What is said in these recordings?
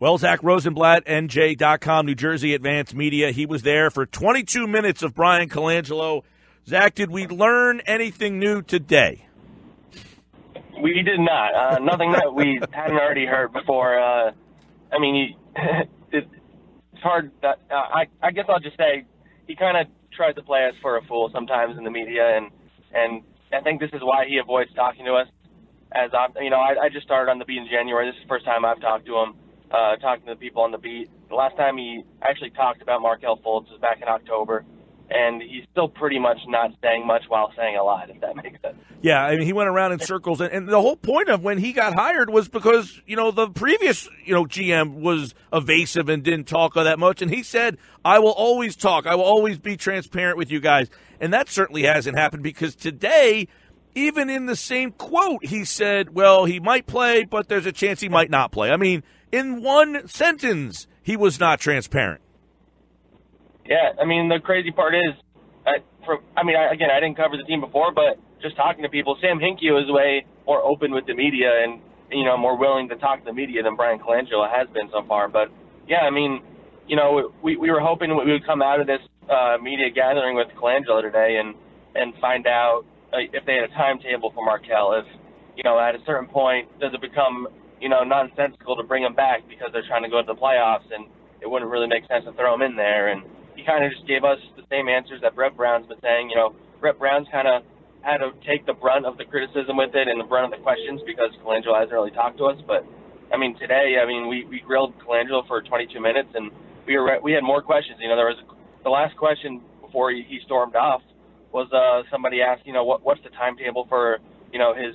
Well, Zach Rosenblatt, NJ.com, New Jersey Advanced Media. He was there for 22 minutes of Bryan Colangelo. Zach, did we learn anything new today? We did not. Nothing that we hadn't already heard before. It's hard. I guess I'll just say he kind of tries to play us for a fool sometimes in the media, and I think this is why he avoids talking to us. I just started on the beat in January. This is the first time I've talked to him, talking to the people on the beat. The last time he actually talked about Markelle Fultz was back in October, and he's still pretty much not saying much while saying a lot, if that makes sense. Yeah, I mean, he went around in circles, and the whole point of when he got hired was because, the previous, GM was evasive and didn't talk all that much, and he said, I will always talk. I will always be transparent with you guys. And that certainly hasn't happened because today, even in the same quote, he said, well, he might play, but there's a chance he might not play. I mean, in one sentence, he was not transparent. Yeah, I mean, the crazy part is, I didn't cover the team before, but just talking to people, Sam Hinkie was way more open with the media and, more willing to talk to the media than Bryan Colangelo has been so far. But, yeah, I mean, we were hoping we would come out of this media gathering with Colangelo today and find out if they had a timetable for Markelle. If, at a certain point, does it become, nonsensical to bring him back because they're trying to go to the playoffs and it wouldn't really make sense to throw him in there. And he kind of just gave us the same answers that Brett Brown's been saying. Brett Brown's kind of had to take the brunt of the criticism with it and the brunt of the questions because Colangelo hasn't really talked to us. But, today, we grilled Colangelo for 22 minutes and we had more questions. There was the last question before he stormed off was somebody asked, what's the timetable for, his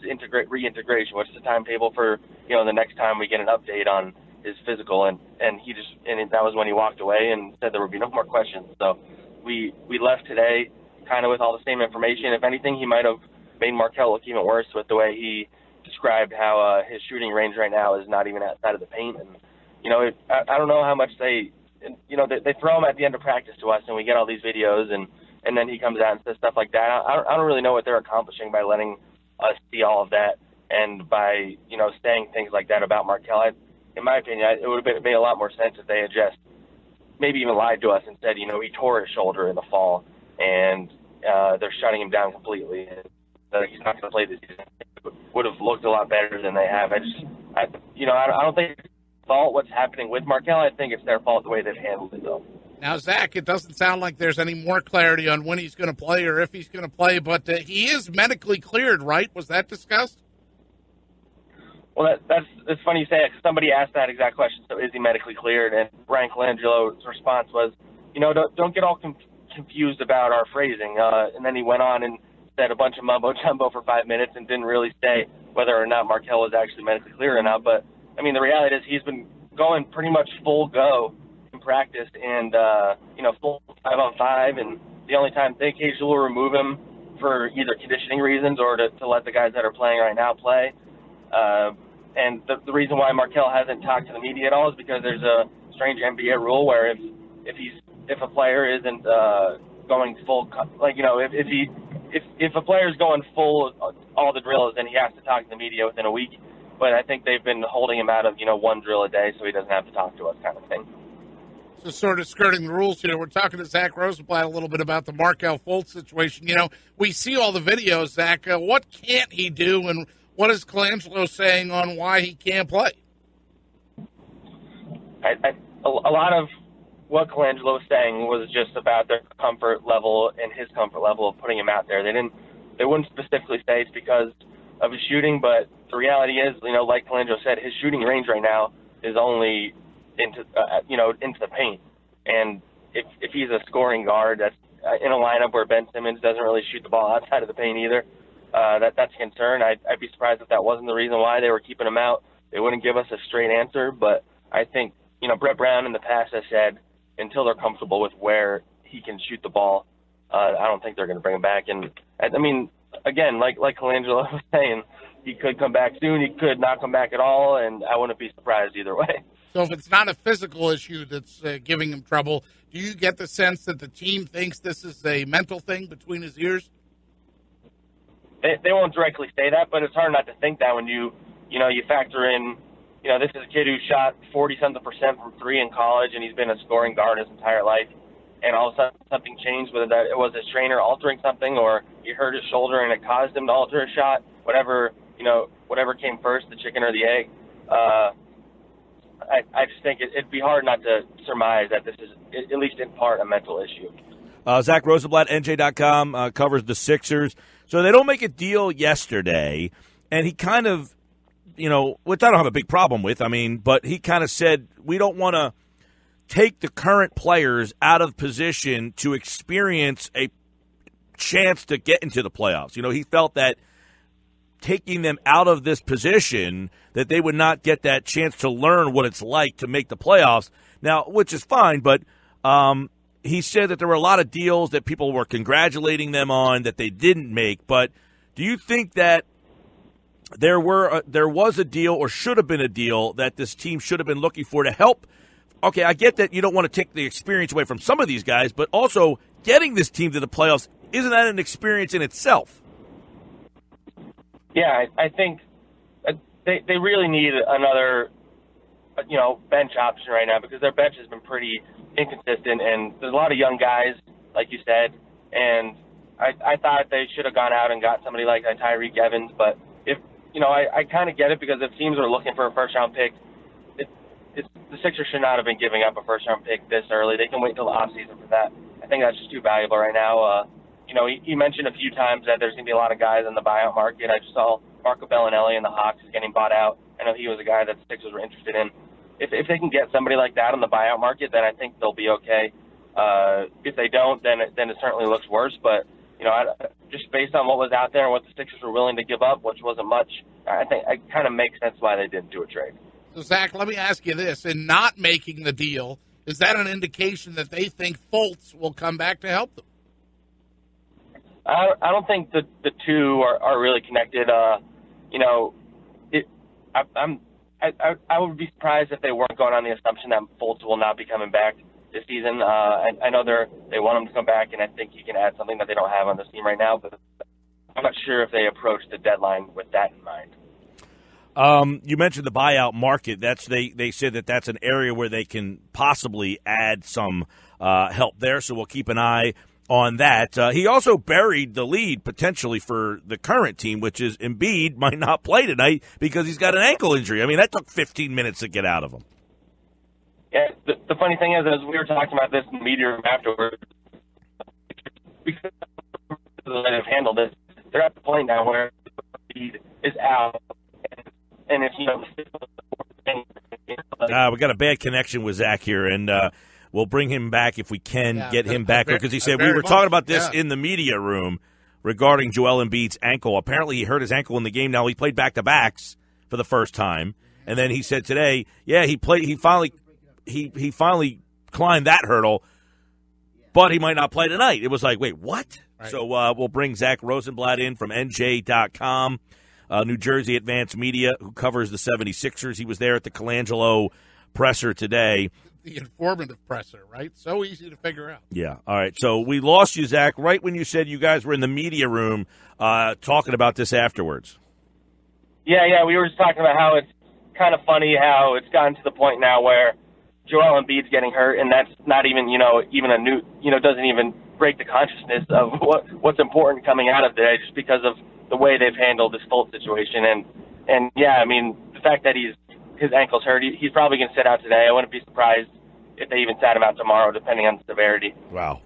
reintegration? What's the timetable for, the next time we get an update on his physical? And that was when he walked away and said there would be no more questions. So we left today kind of with all the same information. If anything, he might have made Markelle look even worse with the way he described how his shooting range right now is not even outside of the paint. And, I don't know how much they throw him at the end of practice to us and we get all these videos and then he comes out and says stuff like that. I don't really know what they're accomplishing by letting us see all of that and by, saying things like that about Markelle. In my opinion, it would have made a lot more sense if they had just maybe even lied to us and said, he tore his shoulder in the fall and they're shutting him down completely and that he's not going to play this season. It would have looked a lot better than they have. I don't think it's their fault what's happening with Markelle. I think it's their fault the way they've handled it, though. Now, Zach, it doesn't sound like there's any more clarity on when he's going to play or if he's going to play, but he is medically cleared, right? Was that discussed? Well, it's funny you say it because somebody asked that exact question. So, is he medically cleared? And Bryan Colangelo's response was, don't get all confused about our phrasing. And then he went on and said a bunch of mumbo jumbo for 5 minutes and didn't really say whether or not Markelle was actually medically cleared or not. But the reality is he's been going pretty much full go in practice and full 5-on-5. And the only time they occasionally will remove him for either conditioning reasons or to let the guys that are playing right now play. And the reason why Markelle hasn't talked to the media at all is because there's a strange NBA rule where if a player isn't going full, if a player is going full all the drills, then he has to talk to the media within a week. But I think they've been holding him out of one drill a day, so he doesn't have to talk to us, kind of thing. So sort of skirting the rules here, we're talking to Zach Rosenblatt a little bit about the Markelle Fultz situation. We see all the videos, Zach. What can't he do, and what is Colangelo saying on why he can't play? A lot of what Colangelo was saying was just about their comfort level and his comfort level of putting him out there. They wouldn't specifically say it's because of his shooting, but the reality is, like Colangelo said, his shooting range right now is only into the paint. And if he's a scoring guard that's in a lineup where Ben Simmons doesn't really shoot the ball outside of the paint either, that's a concern. I'd be surprised if that wasn't the reason why they were keeping him out. They wouldn't give us a straight answer, but I think, Brett Brown in the past has said until they're comfortable with where he can shoot the ball, I don't think they're going to bring him back. And again, like Colangelo was saying, he could come back soon. He could not come back at all, and I wouldn't be surprised either way. So if it's not a physical issue that's giving him trouble, do you get the sense that the team thinks this is a mental thing between his ears? They won't directly say that, but it's hard not to think that when you factor in this is a kid who shot 40-something% from three in college, and he's been a scoring guard his entire life. And all of a sudden something changed, whether that it was his trainer altering something or he hurt his shoulder and it caused him to alter a shot, whatever came first, the chicken or the egg. I just think it'd be hard not to surmise that this is, at least in part, a mental issue. Zach Rosenblatt, NJ.com, covers the Sixers. So they don't make a deal yesterday, and he kind of, which I don't have a big problem with, but he kind of said, we don't want to take the current players out of position to experience a chance to get into the playoffs. He felt that taking them out of this position, that they would not get that chance to learn what it's like to make the playoffs. Now, which is fine, but he said that there were a lot of deals that people were congratulating them on that they didn't make. But do you think that there was a deal or should have been a deal that this team should have been looking for to help? Okay, I get that you don't want to take the experience away from some of these guys, but also getting this team to the playoffs, isn't that an experience in itself? Yeah, I think they really need another, bench option right now because their bench has been pretty inconsistent, and there's a lot of young guys, like you said, and I thought they should have gone out and got somebody like Tyreke Evans, but if I kind of get it because if teams are looking for a first-round pick, the Sixers should not have been giving up a first-round pick this early. They can wait until the offseason for that. I think that's just too valuable right now. He mentioned a few times that there's going to be a lot of guys in the buyout market. I just saw Marco Bellinelli and the Hawks getting bought out. I know he was a guy that the Sixers were interested in. If they can get somebody like that in the buyout market, then I think they'll be okay. If they don't, then it certainly looks worse. But, just based on what was out there and what the Sixers were willing to give up, which wasn't much, I think it kind of makes sense why they didn't do a trade. So, Zach, let me ask you this. In not making the deal, is that an indication that they think Fultz will come back to help them? I don't think the two are really connected. I would be surprised if they weren't going on the assumption that Fultz will not be coming back this season. I know they want him to come back, and I think he can add something that they don't have on this team right now, but I'm not sure if they approach the deadline with that in mind. You mentioned the buyout market. They said that's an area where they can possibly add some help there, so we'll keep an eye on that. He also buried the lead potentially for the current team, which is Embiid might not play tonight because he's got an ankle injury. That took 15 minutes to get out of him. Yeah, the funny thing is, as we were talking about this in the media room afterwards, because of the way they've handled this, they're at the point now where Embiid is out. And if we got a bad connection with Zach here, and we'll bring him back if we can get him back because he said we were talking about this in the media room regarding Joel Embiid's ankle. Apparently, he hurt his ankle in the game. Now he played back-to-backs for the first time, and then he said today, he played. He finally climbed that hurdle, but he might not play tonight. It was like, wait, what? Right. So we'll bring Zach Rosenblatt in from NJ.com. New Jersey Advanced Media, who covers the 76ers. He was there at the Colangelo presser today. The informative presser, right? So easy to figure out. Yeah. All right. So we lost you, Zach, right when you said you guys were in the media room talking about this afterwards. Yeah. We were just talking about how it's kind of funny how it's gotten to the point now where Joel Embiid's getting hurt, and that's not even, even a new, doesn't even break the consciousness of what's important coming out of today just because of the way they've handled this Fultz situation. And the fact that his ankle's hurt, he's probably going to sit out today. I wouldn't be surprised if they even sat him out tomorrow, depending on the severity. Wow.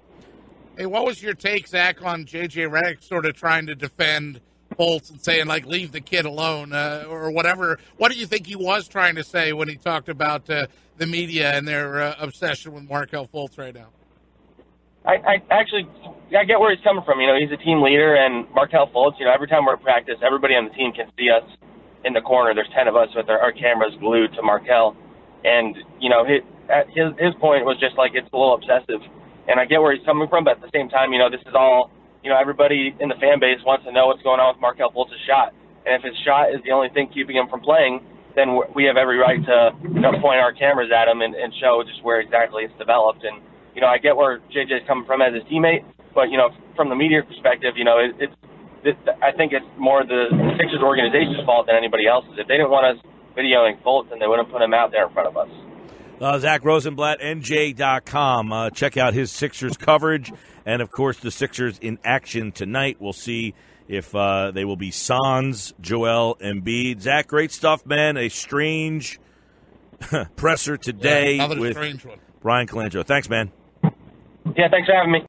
Hey, what was your take, Zach, on J.J. Redick sort of trying to defend Fultz and saying, leave the kid alone or whatever? What do you think he was trying to say when he talked about the media and their obsession with Markelle Fultz right now? I get where he's coming from. He's a team leader, and Markelle Fultz, every time we're at practice, everybody on the team can see us in the corner. There's 10 of us with our cameras glued to Markelle. And, his point was just it's a little obsessive. And I get where he's coming from, but at the same time, this is all, everybody in the fan base wants to know what's going on with Markelle Fultz's shot. And if his shot is the only thing keeping him from playing, then we have every right to point our cameras at him and show just where exactly it's developed. And, I get where JJ's coming from as his teammate, but, from the media perspective, I think it's more the Sixers organization's fault than anybody else's. If they didn't want us videoing Fultz, and they wouldn't put him out there in front of us. Zach Rosenblatt, NJ.com. Check out his Sixers coverage. And, of course, the Sixers in action tonight. We'll see if they will be Sans, Joel Embiid. Zach, great stuff, man. A strange presser today another with strange one. Bryan Colangelo. Thanks, man. Yeah, thanks for having me.